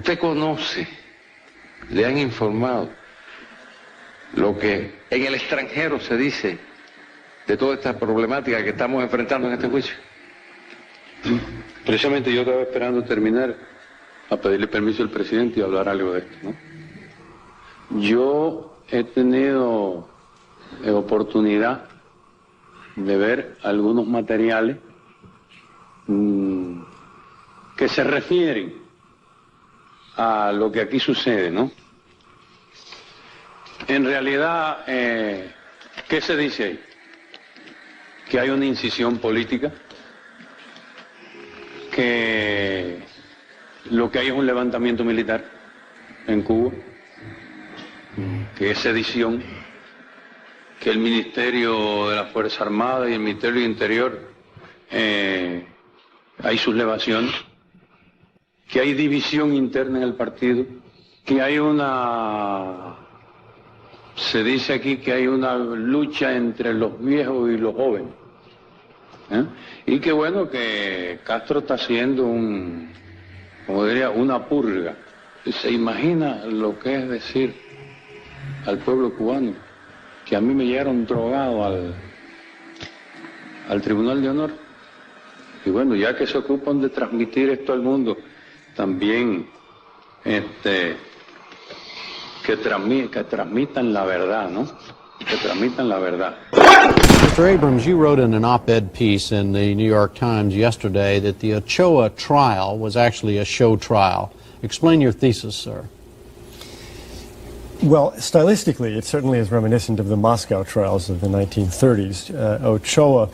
¿Usted conoce, le han informado lo que en el extranjero se dice de toda esta problemática que estamos enfrentando en este juicio? Precisamente yo estaba esperando terminar a pedirle permiso al presidente y hablar algo de esto, ¿no? Yo he tenido oportunidad de ver algunos materiales que se refieren a lo que aquí sucede, ¿no? En realidad, ¿qué se dice ahí? Que hay una incisión política, que lo que hay es un levantamiento militar en Cuba, que es sedición, que el Ministerio de la Fuerza Armada y el Ministerio del Interior hay sublevaciones, que hay división interna en el partido, que hay se dice aquí que hay una lucha entre los viejos y los jóvenes, y que bueno, que Castro está haciendo una purga. ¿Se imagina lo que es decir al pueblo cubano que a mí me llevaron drogado al Tribunal de Honor? Y bueno, ya que se ocupan de transmitir esto al mundo, también que transmitan la verdad, ¿no? Que transmitan la verdad. Mr. Abrams, you wrote in an op-ed piece in the New York Times yesterday that the Ochoa trial was actually a show trial. Explain your thesis, sir. Well, stylistically, it certainly is reminiscent of the Moscow trials of the 1930s. Ochoa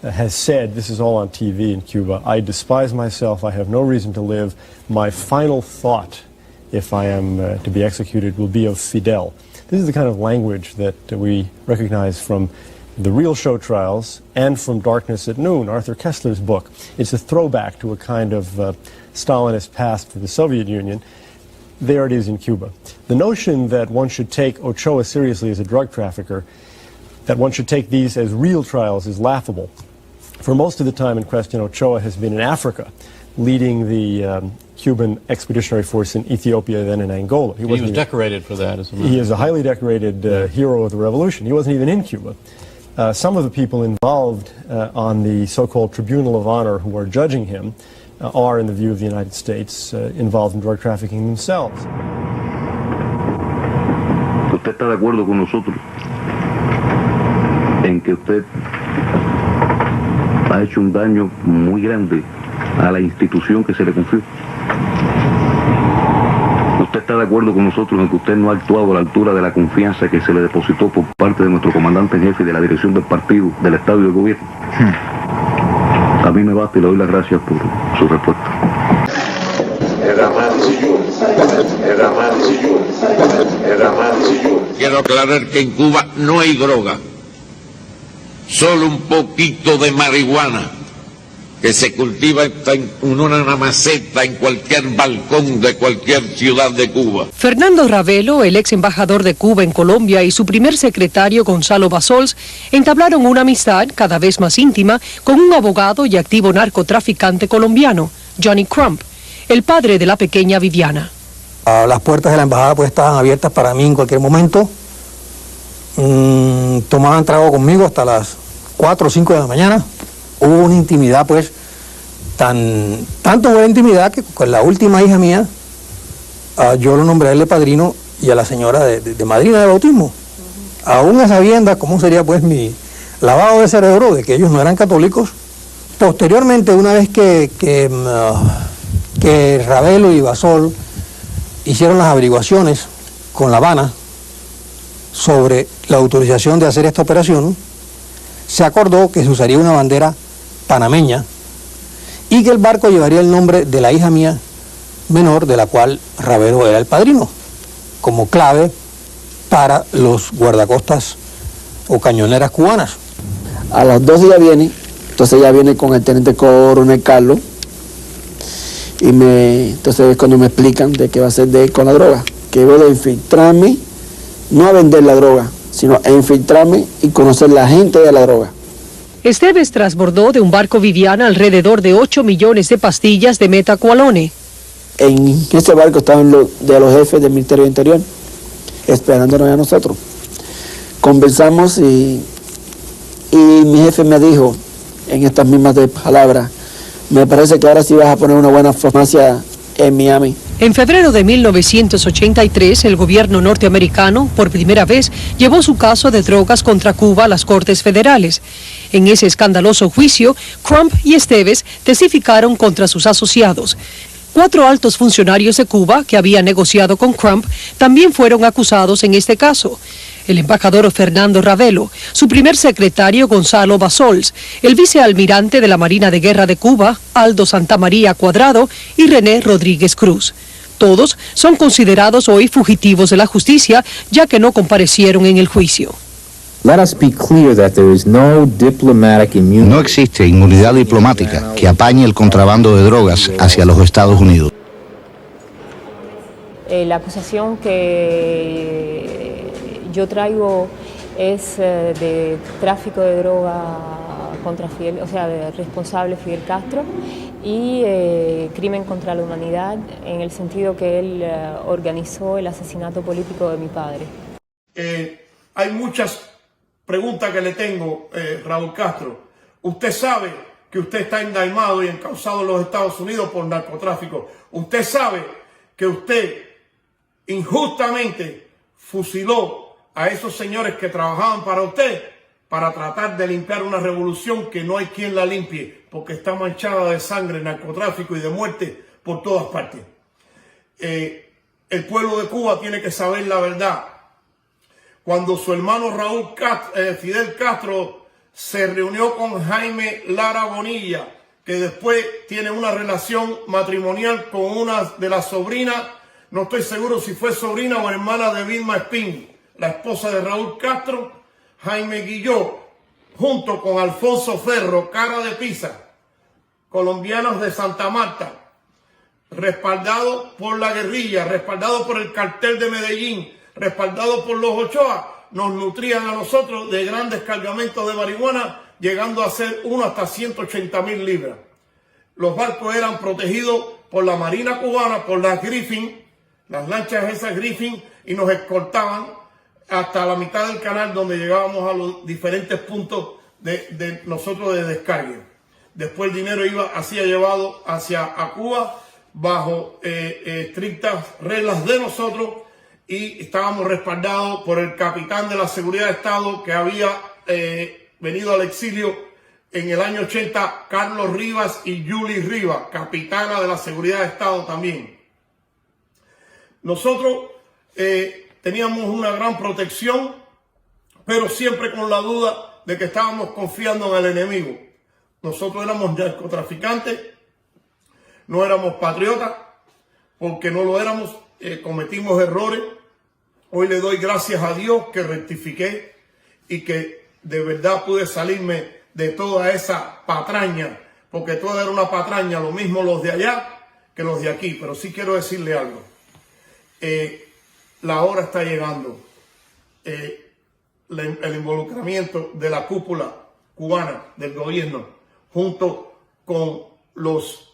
has said, this is all on TV in Cuba, I despise myself, I have no reason to live, my final thought, if I am to be executed, will be of Fidel. This is the kind of language that we recognize from the real show trials and from Darkness at Noon, Arthur Kessler's book. It's a throwback to a kind of Stalinist past for the Soviet Union. There it is in Cuba. The notion that one should take Ochoa seriously as a drug trafficker, that one should take these as real trials, is laughable. For most of the time in question, Ochoa has been in Africa, leading the Cuban Expeditionary Force in Ethiopia, then in Angola. He was decorated for that. He is a highly decorated hero of the revolution. He wasn't even in Cuba. Some of the people involved on the so-called Tribunal of Honor who are judging him are, in the view of the United States, involved in drug trafficking themselves. ¿Usted está de acuerdo con nosotros en que usted ha hecho un daño muy grande a la institución que se le confió? ¿Usted está de acuerdo con nosotros en que usted no ha actuado a la altura de la confianza que se le depositó por parte de nuestro comandante en jefe y de la dirección del partido, del Estado y del gobierno? A mí me basta y le doy las gracias por su respuesta. Quiero aclarar que en Cuba no hay droga, solo un poquito de marihuana que se cultiva en una maceta en cualquier balcón de cualquier ciudad de Cuba. Fernando Ravelo, el ex embajador de Cuba en Colombia, y su primer secretario, Gonzalo Basols, entablaron una amistad cada vez más íntima con un abogado y activo narcotraficante colombiano, Johnny Crump, el padre de la pequeña Viviana. Las puertas de la embajada pues estaban abiertas para mí en cualquier momento. Tomaban trago conmigo hasta las 4 o 5 de la mañana. Hubo una intimidad pues, tanto buena intimidad que con la última hija mía, yo lo nombré a él de padrino y a la señora de madrina de bautismo. Aún a sabiendas cómo sería pues mi lavado de cerebro de que ellos no eran católicos. Posteriormente, una vez que Ravelo y Basol hicieron las averiguaciones con La Habana sobre la autorización de hacer esta operación, se acordó que se usaría una bandera panameña y que el barco llevaría el nombre de la hija mía menor, de la cual Ravelo era el padrino, como clave para los guardacostas o cañoneras cubanas. A las 12 ya viene, entonces ya viene con el teniente coronel Carlos, y entonces es cuando me explican de qué va a ser de él con la droga, que voy a infiltrarme, no a vender la droga, sino a infiltrarme y conocer la gente de la droga. Esteves transbordó de un barco Viviana alrededor de 8 millones de pastillas de metacualone. en ese barco estaban los jefes del Ministerio del Interior, esperándonos a nosotros. Conversamos y mi jefe me dijo, en estas mismas palabras, me parece que ahora sí vas a poner una buena farmacia en Miami. En febrero de 1983, el gobierno norteamericano, por primera vez, llevó su caso de drogas contra Cuba a las Cortes Federales. En ese escandaloso juicio, Crump y Esteves testificaron contra sus asociados. 4 altos funcionarios de Cuba que habían negociado con Crump también fueron acusados en este caso. El embajador Fernando Ravelo, su primer secretario Gonzalo Bassols, el vicealmirante de la Marina de Guerra de Cuba, Aldo Santamaría Cuadrado, y René Rodríguez Cruz. Todos son considerados hoy fugitivos de la justicia, ya que no comparecieron en el juicio. No existe inmunidad diplomática que apañe el contrabando de drogas hacia los Estados Unidos. La acusación que yo traigo es de tráfico de droga contra Fidel, o sea, de responsable Fidel Castro, y crimen contra la humanidad en el sentido que él organizó el asesinato político de mi padre. Hay muchas preguntas que le tengo, Raúl Castro. Usted sabe que usted está indaimado y encausado en los Estados Unidos por narcotráfico. Usted sabe que usted injustamente fusiló a esos señores que trabajaban para usted para tratar de limpiar una revolución que no hay quien la limpie, porque está manchada de sangre, narcotráfico y de muerte por todas partes. El pueblo de Cuba tiene que saber la verdad. Cuando su hermano Fidel Castro se reunió con Jaime Lara Bonilla, que después tiene una relación matrimonial con una de las sobrinas, no estoy seguro si fue sobrina o hermana de Vilma Espín, la esposa de Raúl Castro, Jaime Guilló, junto con Alfonso Ferro, cara de pizza, colombianos de Santa Marta, respaldados por la guerrilla, respaldados por el cartel de Medellín, respaldados por los Ochoa, nos nutrían a nosotros de grandes cargamentos de marihuana, llegando a ser uno hasta 180,000 libras. Los barcos eran protegidos por la Marina cubana, por las Griffin, las lanchas esas Griffin, y nos escoltaban hasta la mitad del canal, donde llegábamos a los diferentes puntos de nosotros de descargue. Después el dinero así llevado hacia Cuba bajo estrictas reglas de nosotros, y estábamos respaldados por el capitán de la Seguridad de Estado que había venido al exilio en el año 80, Carlos Rivas y Julie Rivas, capitana de la Seguridad de Estado también. Nosotros teníamos una gran protección, pero siempre con la duda de que estábamos confiando en el enemigo. Nosotros éramos narcotraficantes, no éramos patriotas, porque no lo éramos, cometimos errores. Hoy le doy gracias a Dios que rectifiqué y que de verdad pude salirme de toda esa patraña, porque toda era una patraña, lo mismo los de allá que los de aquí. Pero sí quiero decirle algo. La hora está llegando. El involucramiento de la cúpula cubana, del gobierno, junto con los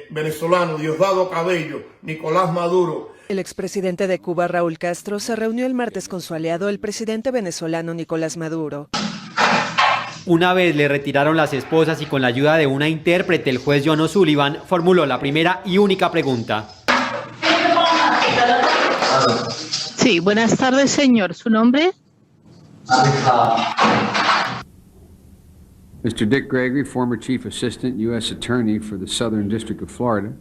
venezolanos, Diosdado Cabello, Nicolás Maduro. El expresidente de Cuba, Raúl Castro, se reunió el martes con su aliado, el presidente venezolano Nicolás Maduro. Una vez le retiraron las esposas y con la ayuda de una intérprete, el juez John O'Sullivan formuló la primera y única pregunta. Sí, buenas tardes, señor. ¿Su nombre? Mr. Dick Gregory, former Chief Assistant U.S. Attorney for the Southern District of Florida.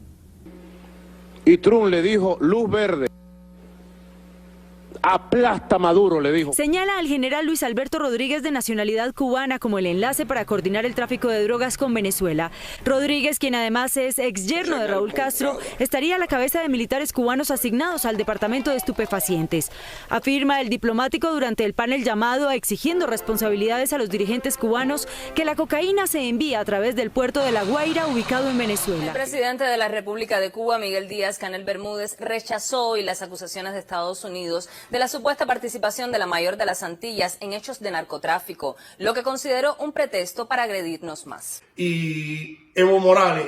Y Trump le dijo luz verde. Aplasta Maduro, le dijo. Señala al general Luis Alberto Rodríguez, de nacionalidad cubana, como el enlace para coordinar el tráfico de drogas con Venezuela. Rodríguez, quien además es exyerno de Raúl Castro, estaría a la cabeza de militares cubanos asignados al Departamento de Estupefacientes. Afirma el diplomático durante el panel llamado exigiendo responsabilidades a los dirigentes cubanos que la cocaína se envía a través del puerto de La Guaira, ubicado en Venezuela. El presidente de la República de Cuba, Miguel Díaz-Canel Bermúdez, rechazó hoy las acusaciones de Estados Unidos de la supuesta participación de la mayor de las Antillas en hechos de narcotráfico, lo que consideró un pretexto para agredirnos más. Y Evo Morales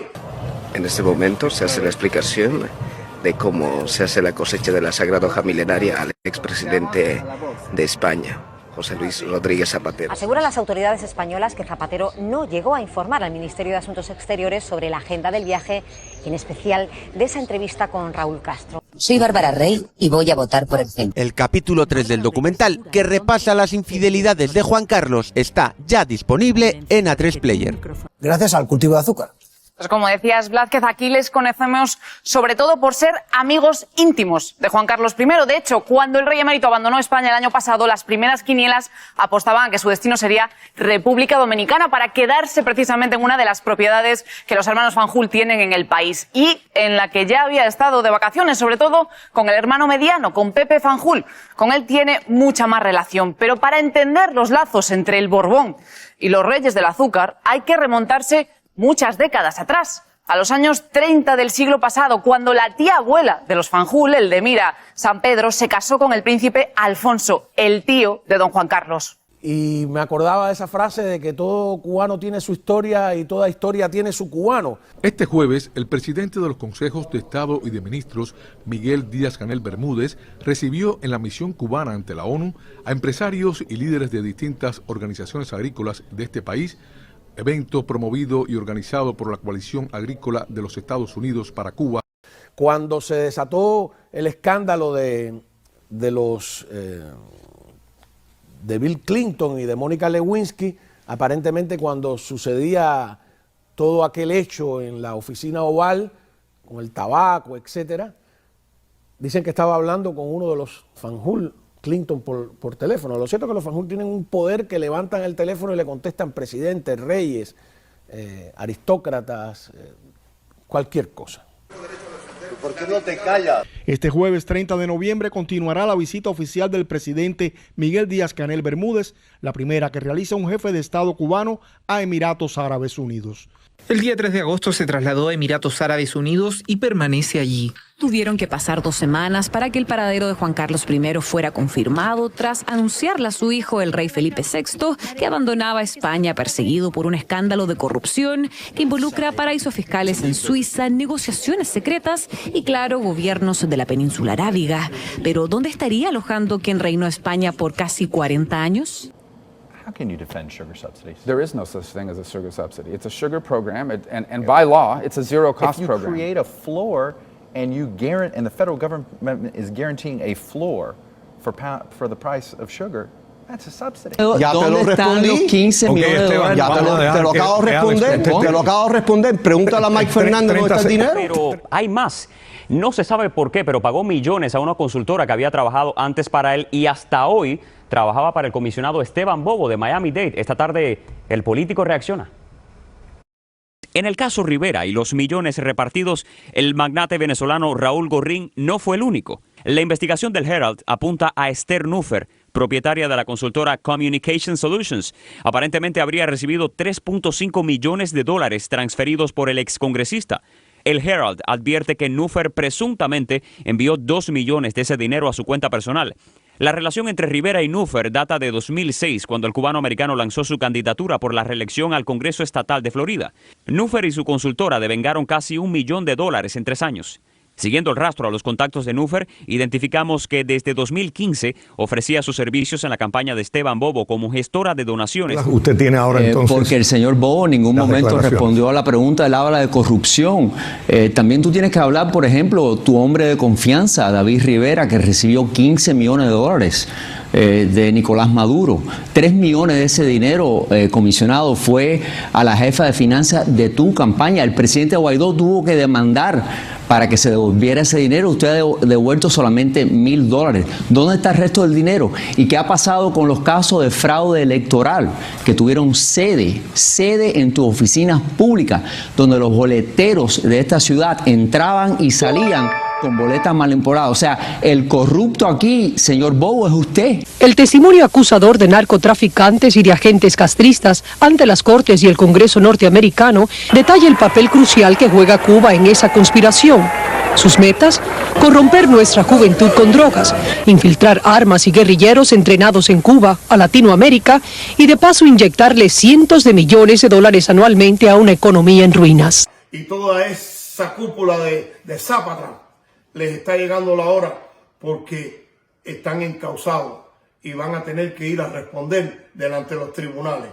En este momento se hace la explicación de cómo se hace la cosecha de la Sagrada Hoja Milenaria al expresidente de España, José Luis Rodríguez Zapatero. Aseguran las autoridades españolas que Zapatero no llegó a informar al Ministerio de Asuntos Exteriores sobre la agenda del viaje y en especial de esa entrevista con Raúl Castro. Soy Bárbara Rey y voy a votar por el centro. El capítulo 3 del documental, que repasa las infidelidades de Juan Carlos, está ya disponible en A3 Player. Gracias al cultivo de azúcar. Pues como decías, Blázquez, aquí les conocemos sobre todo por ser amigos íntimos de Juan Carlos I. De hecho, cuando el rey emérito abandonó España el año pasado, las primeras quinielas apostaban a que su destino sería República Dominicana para quedarse precisamente en una de las propiedades que los hermanos Fanjul tienen en el país y en la que ya había estado de vacaciones, sobre todo con el hermano mediano, con Pepe Fanjul. Con él tiene mucha más relación. Pero para entender los lazos entre el Borbón y los reyes del azúcar hay que remontarse muchas décadas atrás, a los años 30 del siglo pasado, cuando la tía abuela de los Fanjul, Eldemira San Pedro, se casó con el príncipe Alfonso, el tío de don Juan Carlos. Y me acordaba de esa frase de que todo cubano tiene su historia y toda historia tiene su cubano. Este jueves, el presidente de los Consejos de Estado y de Ministros, Miguel Díaz-Canel Bermúdez, recibió en la misión cubana ante la ONU a empresarios y líderes de distintas organizaciones agrícolas de este país, evento promovido y organizado por la Coalición Agrícola de los Estados Unidos para Cuba. Cuando se desató el escándalo de Bill Clinton y de Mónica Lewinsky, aparentemente cuando sucedía todo aquel hecho en la oficina Oval, con el tabaco, etcétera, dicen que estaba hablando con uno de los Fanjul, Clinton, por teléfono. Lo cierto es que los Fanjul tienen un poder que levantan el teléfono y le contestan presidentes, reyes, aristócratas, cualquier cosa. ¿Por qué no te callas? Este jueves 30 de noviembre continuará la visita oficial del presidente Miguel Díaz-Canel Bermúdez, la primera que realiza un jefe de Estado cubano a Emiratos Árabes Unidos. El día 3 de agosto se trasladó a Emiratos Árabes Unidos y permanece allí. Tuvieron que pasar 2 semanas para que el paradero de Juan Carlos I fuera confirmado tras anunciarle a su hijo, el rey Felipe VI, que abandonaba España perseguido por un escándalo de corrupción que involucra paraísos fiscales en Suiza, negociaciones secretas y, claro, gobiernos de la península arábiga. Pero ¿dónde estaría alojando quien reinó España por casi 40 años? How can you defend sugar subsidies? There is no such thing as a sugar subsidy. It's a sugar program, and by law, it's a zero-cost program. If you create a floor and and the federal government is guaranteeing a floor for the price of sugar, that's a subsidy. Ya te lo respondí. 15 millones de dólares. Ya te lo acabo de responder. Te lo acabo de responder. Pregúntale a Mike Fernández dónde está el dinero. Pero hay más. No se sabe por qué, pero pagó millones a una consultora que había trabajado antes para él y hasta hoy trabajaba para el comisionado Esteban Bobo de Miami-Dade. Esta tarde el político reacciona. En el caso Rivera y los millones repartidos, el magnate venezolano Raúl Gorrín no fue el único. La investigación del Herald apunta a Esther Nufer, propietaria de la consultora Communication Solutions. Aparentemente habría recibido $3.5 millones transferidos por el excongresista. El Herald advierte que Nufer presuntamente envió 2 millones de ese dinero a su cuenta personal. La relación entre Rivera y Nufer data de 2006, cuando el cubano-americano lanzó su candidatura por la reelección al Congreso Estatal de Florida. Nufer y su consultora devengaron casi $1 millón en 3 años. Siguiendo el rastro a los contactos de Nufer, identificamos que desde 2015 ofrecía sus servicios en la campaña de Esteban Bobo como gestora de donaciones. Usted tiene ahora entonces... Porque el señor Bobo en ningún momento respondió a la pregunta del habla de corrupción. También tú tienes que hablar, por ejemplo, tu hombre de confianza, David Rivera, que recibió $15 millones de Nicolás Maduro. 3 millones de ese dinero comisionado fue a la jefa de finanzas de tu campaña. El presidente Guaidó tuvo que demandar para que se devolviera ese dinero. Usted ha devuelto solamente $1,000. ¿Dónde está el resto del dinero? ¿Y qué ha pasado con los casos de fraude electoral que tuvieron sede en tus oficinas públicas, donde los boleteros de esta ciudad entraban y salían con boletas mal importadas? O sea, el corrupto aquí, señor Bobo, es usted. El testimonio acusador de narcotraficantes y de agentes castristas ante las Cortes y el Congreso norteamericano detalla el papel crucial que juega Cuba en esa conspiración. Sus metas: corromper nuestra juventud con drogas, infiltrar armas y guerrilleros entrenados en Cuba a Latinoamérica y de paso inyectarle cientos de millones de dólares anualmente a una economía en ruinas. Y toda es esa cúpula de Zapatra, les está llegando la hora porque están encausados y van a tener que ir a responder delante de los tribunales.